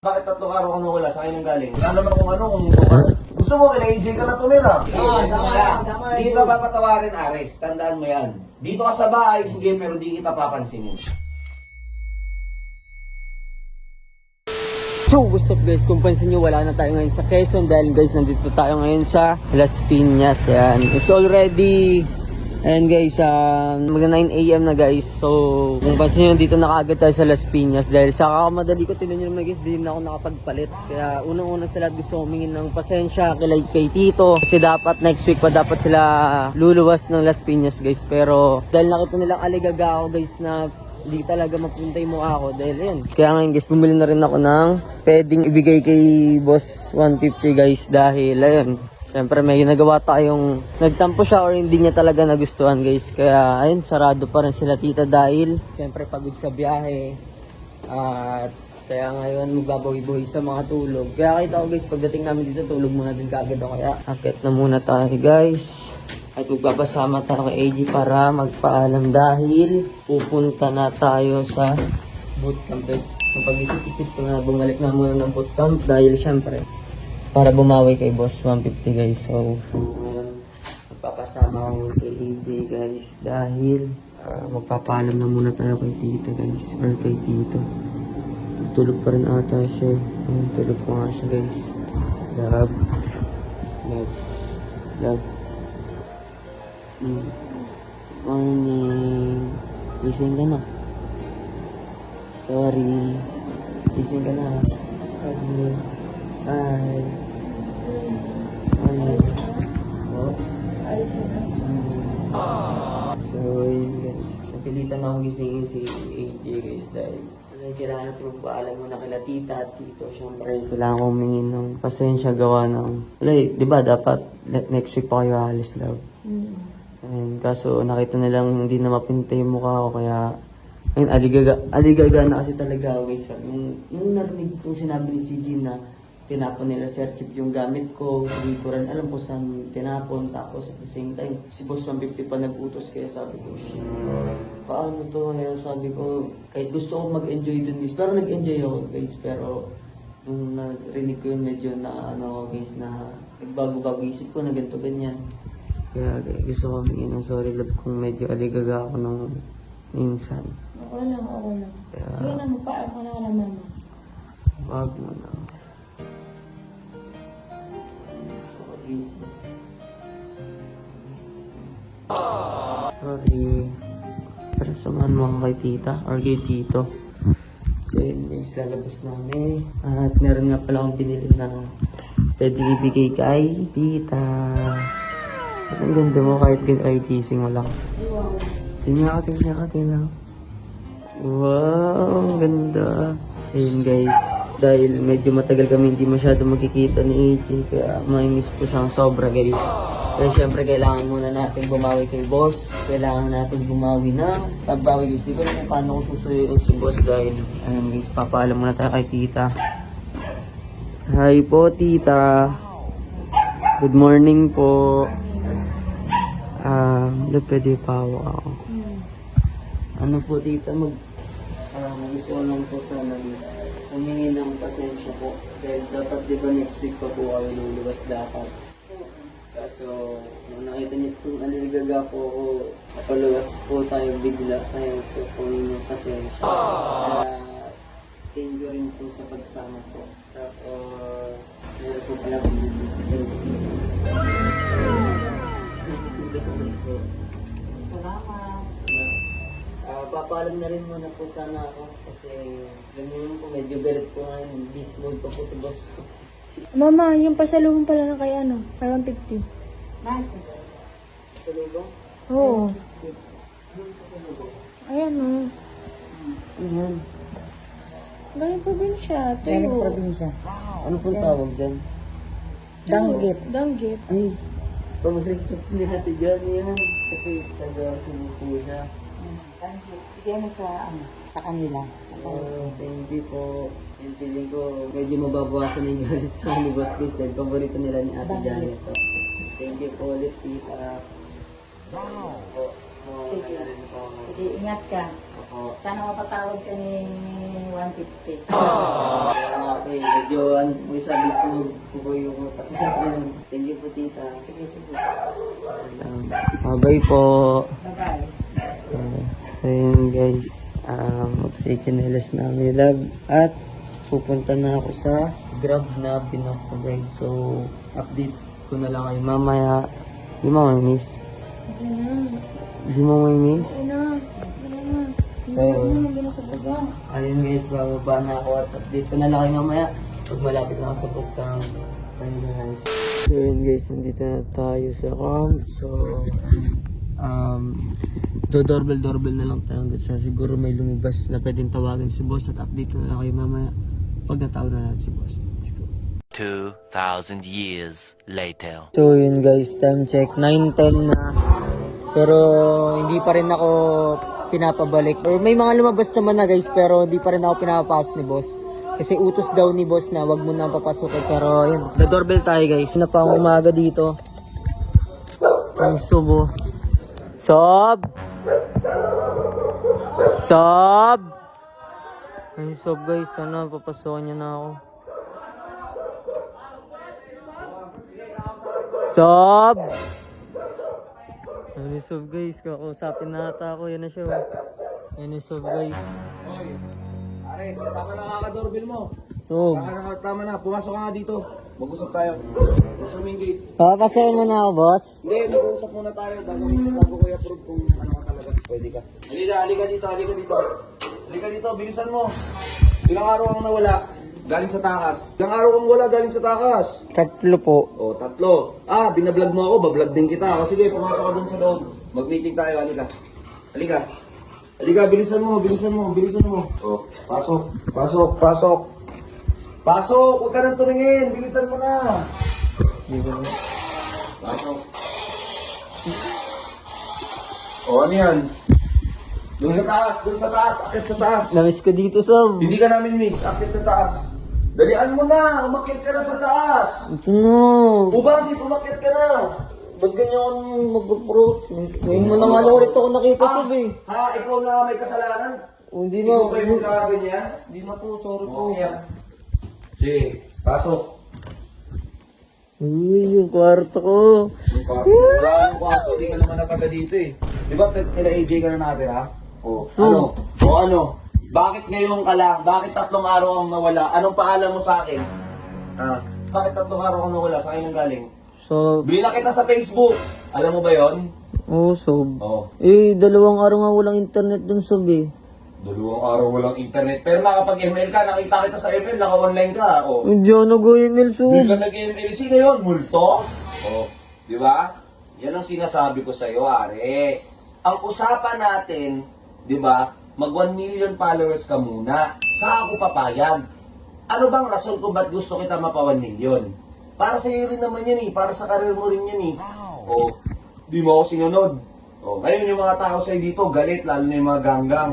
Bakit 3 araw ka nawala? Sa akin ang galing. Alam naman kung ano, kung gusto mo, kila AJ ka na tumira. Hindi kita papatawarin, Ares. Tandaan mo yan. Dito ka sa bahay, sige, pero di kita papansinin. So, what's up guys? Kung pansin nyo, wala na tayo ngayon sa Quezon dahil guys, nandito tayo ngayon sa Las Piñas. Yan. It's already, ayan guys, mag 9 AM na guys. So, kung pansin nyo, dito na kaagad tayo sa Las Piñas dahil sa kakamadali ko, tinan nyo naman guys, hindi na ako nakapagpalit. Kaya unang-una sa lahat gusto humingin ng pasensya kay Tito. Kasi dapat next week pa dapat sila luluwas ng Las Piñas guys. Pero dahil nakita nilang aligaga ako guys na hindi talaga mapuntay mo ako dahil yun. Kaya ngayon guys, bumili na rin ako ng pwedeng ibigay kay Boss 150 guys dahil ayun, syempre may ginagawa tayong nagtampo siya or hindi niya talaga nagustuhan guys. Kaya ayun, sarado pa rin sila tita dahil syempre pagod sa biyahe. At kaya ngayon magbabawi-bawi sa mga tulog. Kaya kita ko guys, pagdating namin dito tulog muna din kaagad ako. Kaya akit na muna tayo guys. At magpapasama tayo kay AJ para magpaalam dahil pupunta na tayo sa bootcamp guys. Napag-isip-isip ko na bumalik na muna ng bootcamp dahil syempre para bumawi kay Boss 150 guys. So ngayon magpapasama ko kay AJ guys dahil magpapaalam na muna tayo kay Tito guys or kay Tito. Tulog pa rin ata siya. Tulog pa nga siya guys. Love. Morning. Gising ka na. Sorry. Gising ka na. Sorry. Bye. Oh? So, yun guys. Napilitan akong gisingin si AJ guys dahil kailangan natin magpaalam muna kila tita at tito. Siyempre, kailangan ko humingin ng pasensya gawa ng... Wala di ba dapat next week pa kayo alis love? And, kaso nakita nilang hindi na mapintay yung mukha ko kaya... Ayun, aligaga na kasi talaga ako guys. Nung narinig kong sinabi ni CG na tinapon nila Sir Chip yung gamit ko, hindi ko rin alam kung saan tinapon. Tapos at the same time, si Boss 150 pa nag-utos kaya sabi ko, shit, paano to? Kaya sabi ko, kahit gusto ko mag-enjoy dun guys, pero nag-enjoy ako guys, pero nung narinig ko yun medyo na ano guys, na nagbago-bago isip ko na ganito ganyan. Kaya gusto ko humingi ng sorry love kung medyo aligaga ako ng minsan. Okay lang. Kaya, Sige na, magpaalam ka na naman. wag mo na. Sorry. Pero samahan mo ako kay tita or kay tito. So yun guys, lalabas namin. At meron nga pala akong binili na pwedeng ibigay kay tita. At ang ganda mo kahit gising mo lang. Wow. Tingnan ka. Wow, ang ganda. Ayun guys, dahil medyo matagal kami hindi masyado magkikita ni AJ, kaya may-miss ko siyang sobra guys. Kaya syempre kailangan muna natin bumawi kay boss. Kailangan natin bumawi ng pagbawi guys. Di ko naman paano ko susuyo si boss dahil ayun guys, papaalam muna tayo kay tita. Hi po tita. Good morning po. Pwede pawak ako. Ano po tita, gusto ko lang po sana humingi ng pasensya po. Dahil dapat diba next week pa po kami luluwas dapat. Kaso, nung nakita niyo kung aligaga po ako, napaluwas po tayo bigla. Kaya so humingi ng pasensya. Thank you rin po sa pagsama po. Tapos, meron po pala kasi Salamat. Papaalam na rin muna po sana ako kasi ganyan po medyo galit po ngayon. Beast mode pa po si boss. Mama, yung pasalubong pala na kay ano? Kay 150. Bakit? Sa lubong? Oo. Sa lubong? Ayan o. Ayan. Galing probinsya. Galing Tuyo. probinsya. Ano pong tawag dyan? Danggit. Danggit. Ay, pabalik po ni Ate Jan yan. Kasi taga sinupo siya. Danggit. Bigyan mo sa kanila. Thank you po. Yung feeling ko, medyo mababawasan na yung galit sa ni Boss Chris dahil paborito nila ni Ate Janet. Thank you po ulit, tita. Wow! Sige. Sige, ingat ka. Ako. Sana mapatawad ka ni 150. Kaya nga, Bibidyoan mo siya mismo. Kung yung utak niya. Thank you po, tita. Sige, sige. Bye po. Bye-bye. So yun guys, si chinelas namin love at pupunta na ako sa Grab na binok ko guys. So update ko na lang kayo mamaya. Di mo may miss? Ito na. Di mo may miss? Ito na. Ito na. So, Hindi na sa baba. ayun guys, bababa na ako at update ko na lang kayo mamaya pag malapit na ako sa pagkang guys. So yun guys, nandito na tayo sa camp. So doorbell na lang tayo guys. So, siguro may lumabas na pwedeng tawagan si boss at update ko na lang kayo mamaya pag natawag na natin si boss. Let's go. 2,000 years later. So yun guys, time check 9:10 na. Pero hindi pa rin ako pinapabalik. Or may mga lumabas naman na guys, pero hindi pa rin ako pinapapasok ni boss. Kasi utos daw ni boss na wag mo na papasukin. Pero yun, doorbell tayo guys. Na pa umaga dito. Ang subo. Sob! Sob! Ang sob guys, sana papasokan niya na ako. Sob! Ano yung sob guys, kakausapin na ata ako, yan na siya. Yan yung sob guys. Oy, Ares, tama na kaka-doorbell mo. Sob, Tama na, pumasok ka nga dito. Mag-usap tayo. Gusto mo yung gate? papapasayin mo na ako boss. Hindi, mag-usap muna tayo bago ko i-approve kung ano ka talaga. Pwede ka. Halika dito. Halika dito, bilisan mo. Ilang araw ang nawala? Galing sa takas. Ilang araw kang wala galing sa takas? 3 po. O, 3. Binablog mo ako, bablog din kita. O sige, pumasok ka dun sa loob. Mag-meeting tayo, halika. Halika, bilisan mo. O, pasok. Pasok, huwag ka nang tumingin. Bilisan mo na. Pasok. O, ano yan? Doon sa taas, akit sa taas. Namiss ko dito sob. Hindi ka namin miss, akit sa taas. Dalian mo na, umakit ka na sa taas. Ito na. O bakit umakit ka na? Ba't ganyan ako mag-approach? Ngayon mo na nga lang ulit ako nakita sob eh. Ikaw na may kasalanan? Oh, hindi Ikaw na. ba yung ganyan? Hindi na po, sorry po. Sige, pasok. Uy, yung kwarto ko. Wala akong kwarto, hindi ka naman nataga dito eh. Di ba kila AJ ka na natin ha? Ano? Bakit ngayon ka lang? Bakit 3 araw ang nawala? Anong paalam mo sa akin? Bakit 3 araw ang nawala? Sa akin ang galing? So, Bila kita sa Facebook. Alam mo ba yon? oh, sob. Oo. 2 araw nga walang internet dun sob eh. 2 araw walang internet. Pero nakapag-ML ka, nakita kita sa ML, naka-online ka. O. Hindi ako nag-email sob. Hindi ka nag-ML. Sino yun? Multo? O. Di ba? Yan ang sinasabi ko sa'yo, Ares. Ang usapan natin, di ba, mag 1 million followers ka muna. Saan ako papayag? Ano bang rason kung ba't gusto kita mapa 1 million? Para sa iyo rin naman yan eh. Para sa karir mo rin yan eh. O. Di mo ako sinunod. O. Ngayon yung mga tao sa'yo dito, galit, lalo na yung mga ganggang.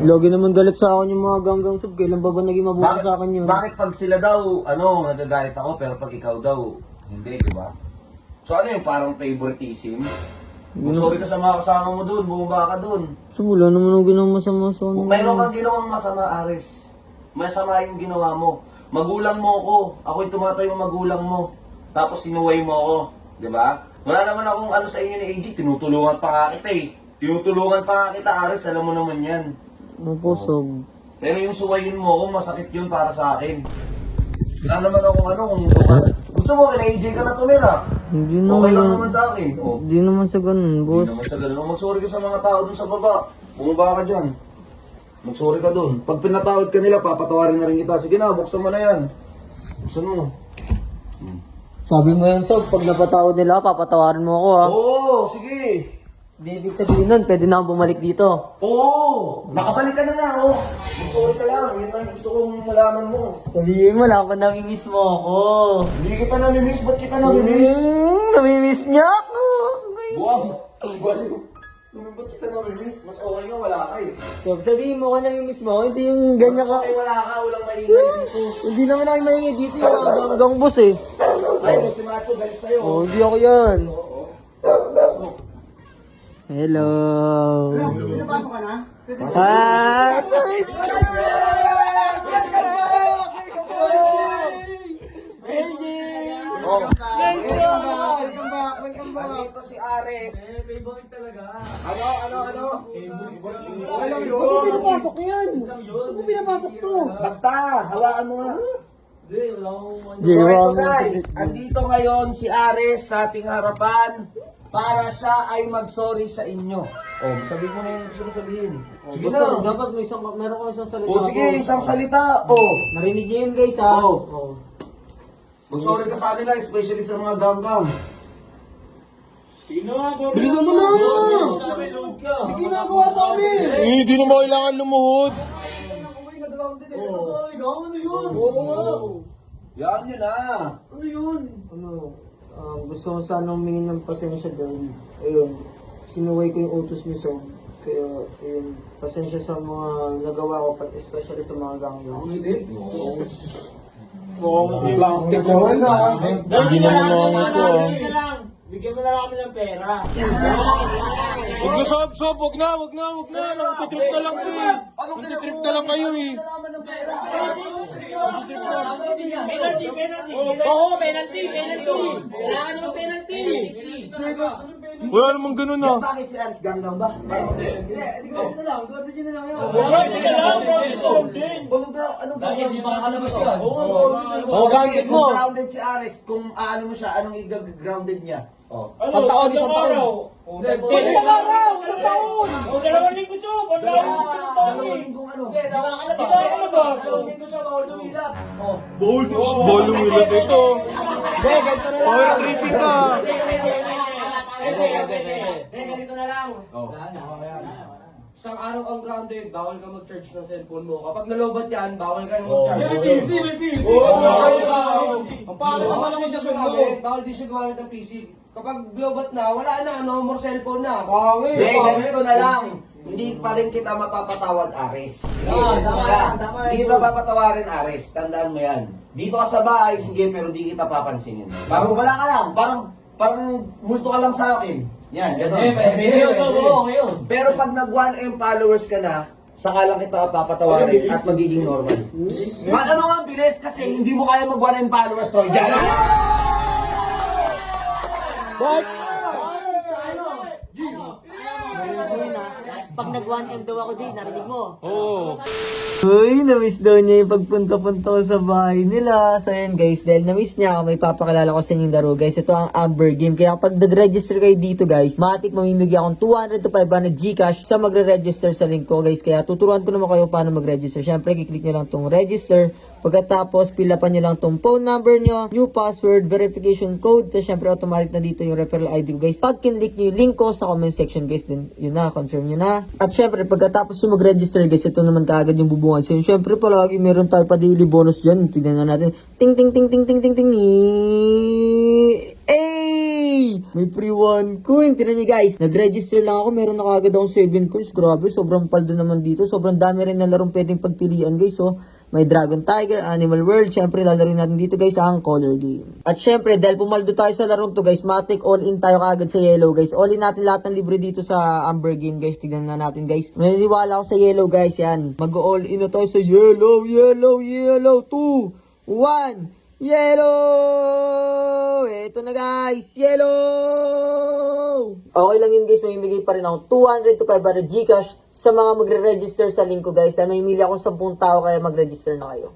Lagi naman galit sa akin yung mga ganggang sob. Kailan ba naging mabuti sa akin yun? Bakit pag sila daw, nagagalit ako, pero pag ikaw daw, hindi, di ba? So ano yung parang favoritism? Sorry ka sa mga kasama mo dun, bumaba ka dun. So wala naman ako ginawang masama sa kanila. Mayroon kang ginawang masama, Ares. Masama yung ginawa mo. Magulang mo ako. Ako yung tumatay yung magulang mo. Tapos sinuway mo ako. Di ba? Wala naman akong ano sa inyo ni AJ. Tinutulungan pa nga kita eh. Tinutulungan pa nga kita, Ares. Alam mo naman yan. Ano po, sob? Pero yung suwayin mo ako, masakit yun para sa akin. Wala naman akong kung gusto mo kay AJ ka na tumira. Hindi Okay lang naman. naman sa akin. Oh. Hindi naman sa ganun, Hindi boss. naman sa ganun. Mag-sorry ka sa mga tao dun sa baba. Bumaba ka dyan. Mag-sorry ka dun. Pag pinatawad ka nila, papatawarin na rin kita. Sige na, buksan mo na yan. Buksan mo. Sabi mo yan, sob. Pag napatawad nila, papatawarin mo ako, ha? Oo, sige. Di ibig sabihin nun, pwede na akong bumalik dito. Oo, nakabalik ka na nga, oh. Mag-sorry ka lang. Yun lang yung gusto kong malaman mo. Sabihin mo, lang ako namimiss mo ako. Hindi kita namimiss. Ba't kita namimiss? Namimiss niya ako. Buwang. Ang baliw. Ba't kita namimiss? Mas okay nga, wala ka eh. So, sabihin mo ka namimiss mo ako, hindi yung ganyan ka. Okay, wala ka. Walang maingay dito. Hindi naman ako maingay dito yung hanggang boss eh. Ay, si Macho, galit sa'yo. Oh, hindi ako yan. Oo. Hello. Pinapasok ka na? Hi. Welcome back. Andito si Ares. Favorite talaga. Ano? Alam yun. Ano pinapasok yan? Ano pinapasok to? Basta, hawakan mo nga. Hindi, wala akong... So ito guys, andito ngayon si Ares sa ating harapan para siya ay mag-sorry sa inyo. Oh, sabihin mo na yung gusto mo sabihin. Sige Basta, na. dapat meron ko isang salita. O sige, isang salita. Oh. Narinig niyo yun guys ha? Oo. Mag-sorry ka sa kanila, especially sa mga gam-gam. Bilisan mo na! Hindi ginagawa pa kami! Hindi na mo kailangan lumuhod. Ano yun? Oo nga. Yan yun na. Ano yun? Gusto ko sana humingi ng pasensya dahil, ayun, sinuway ko yung utos ni Sob. Kaya, ayun, pasensya sa mga nagawa ko, especially sa mga gangyo. Plastic naman na. Hindi na mo ito. Bigyan mo na lang kami ng pera. Huwag na, Sob. Huwag na. Nagtitrip na lang kayo. Nagtitrip na lang kayo eh. Oo, penalty. Kailangan naman penalty. Wala namang ganun ah. Bakit si Ares gam-gam ba? Para mag-penalty. Gawin na lang, gawin nyo na lang yun. Hindi ka lang, din. Anong gagawin? Oo, grounded mo. Kung grounded si Ares, kung ano mo siya, anong i-grounded niya? Oh. Isang taon. Isang araw. O, 2 linggo to. Dalawang linggong ano? Di ba ako labas? Ball umilat ito. Power tripping ka. Ganito na lang. Isang araw kang grounded, bawal ka mag-charge ng cellphone mo. Kapag nalobat yan, bawal ka mag-charge. Ang pangit naman ako sa gumamit. Bawal din siya gumamit ng PC. Kapag lobat na, wala na, no more cellphone na. Ganito na lang. Hindi pa rin kita mapapatawad, Ares. Hindi kita papatawarin, Ares. Tandaan mo yan. Dito ka sa bahay, sige, pero di kita papansinin. Parang wala ka lang. Parang multo ka lang sa akin. Yan, gano'n. Pero pag nag 1M followers ka na, saka lang kita papatawarin at magiging normal. Ano nga ang bilis kasi hindi mo kaya mag 1M followers, Troy. Diyan! Narinig mo yun ha? Pag nag-1M daw ako din, narinig mo? Oo. Uy, na-miss daw niya yung pagpunta-punta ko sa bahay nila. So yun guys, dahil na-miss niya ako, may papakilala ko sa inyong laro guys. Ito ang Amber Game. Kaya kapag nag-register kayo dito guys, matik mamimigay akong 200 to 500 Gcash sa magre-register sa link ko guys. Kaya tuturuan ko naman kayo paano mag-register. Siyempre, kiklik nyo lang tong register. Pagkatapos, pilapan nyo lang tong phone number nyo, new password, verification code. Tapos syempre, automatic na dito yung referral ID ko guys. Pag kinlik nyo yung link ko sa comment section guys, then yun na, confirm nyo na. At syempre, pagkatapos yung mag-register guys, ito naman kaagad yung bubungan sa'yo. Syempre, palagi meron tayo pa daily bonus dyan. Tignan na natin. Ting, ting, ting, ting, ting, ting, ting. Ay! May free 1 coin. Tignan nyo guys. Nag-register lang ako. Meron na kaagad akong 7 coins. Grabe, sobrang paldo naman dito. Sobrang dami rin na larong pwedeng pagpilian guys. So, may Dragon Tiger, Animal World. Syempre, lalaroin natin dito guys ang color game. At syempre, dahil pumaldo tayo sa larong to guys, matik all in tayo kaagad sa yellow guys. All in natin lahat ng libre dito sa Amber Game guys. Tignan na natin guys. Maniniwala ako sa yellow guys yan. Mag-all in na tayo sa yellow. 2, 1, yellow! Ito na guys, yellow! Okay lang yun guys, mamimigay pa rin ako 200 to 500 Gcash sa mga magre-register sa link ko guys. May mili akong 10 tao kaya mag-register na kayo.